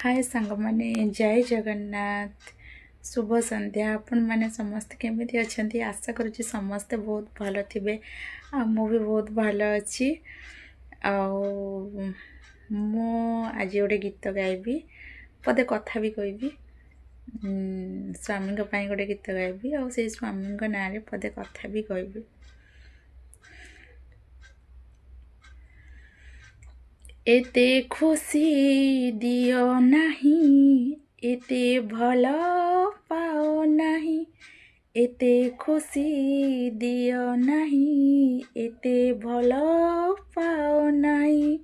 हाय सांग माने जय जगन्नाथ शुभ संध्या आपण मैंने समस्त केमिति अच्छी आशा करुँच समस्ते बहुत भल थे मु भी बहुत भल अच्छी मु आज गोटे गीत गायबी पदे कथा भी कहबी स्वामी गोटे गीत गायबी और से स्वामी ना पदे कथा भी कहबी। एते खुशी दियो नहीं एते भल पाओ नहीं एते खुशी दियो नहीं एते भल पाओ नहीं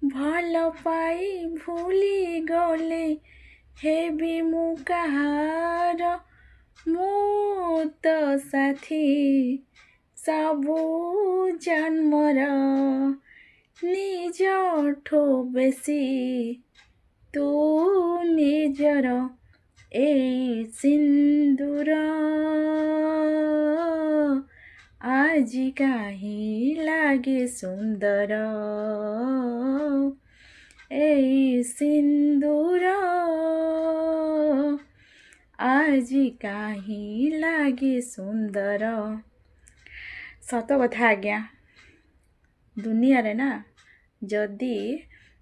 भल पाई भूली गले हेबी मु कहार मु तो साथी सबु जन्मर निजठो बेसी तू निजर ए सिंदूर आज काहि लागे सुंदर ए सिंदूर आज काहि लागे सुंदर। सत कथा आज्ञा दुनिया रे ना जदि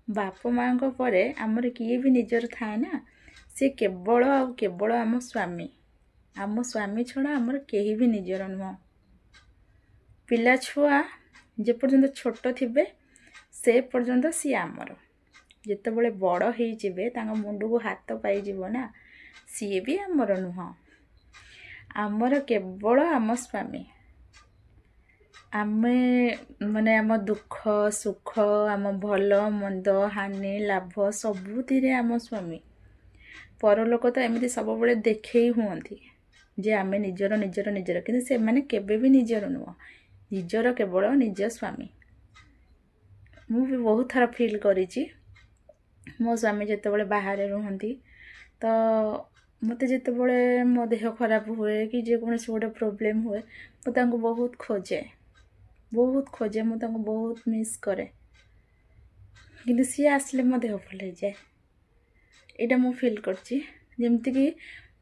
बाप माँ परे आमर किए भी निजर थाए ना से केवल केवल आम स्वामी छड़ा आमर केही भी निजर नुह। पिला छुआ जे पर्यंत छोट थिबे से पर्यंत सी आमर जेते बड़े बड़ हो जिबे तांगा मुंडू को हाथ पाई जीवो ना सी भी आमर नुह। आमर केवल आम स्वामी आमे माने आम दुख सुख आम भल मंद हानि लाभ सबुथिरे आम स्वामी। परलोक तो एमती सब बड़े देखे हुंती जे आमे निजर निजर निजर किंतु से माने केबे भी निजर नुह निजर केवल निज स्वामी। मु भी बहुत थर फील करिछि मो स्वामी जेते बड़े बाहर रुहंती तो मते जेते बड़े मो देह खराब हुए कि जे कोन गोटे प्रोब्लेम हुए मु तांको बहुत खोजे मु तांको बहुत मिस करे किंतु सी आसले मो देह भल हो जाए एटा मु फील करछि। जेमति कि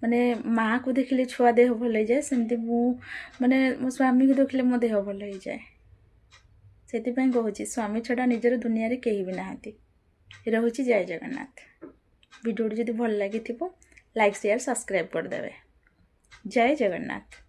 माने माँ को देखिले छुआ देह भल हो जाए सेमति मु माने मो स्वामी को देखिले मो देह भल हो जाए सेति पई कहूछि स्वामी छडा निजर दुनिया रे केही भी नाहंती। रहुछि जय जगन्नाथ। वीडियो जदि भल लागिथिबो लाइक शेयर सब्सक्राइब कर देबे। जय जगन्नाथ।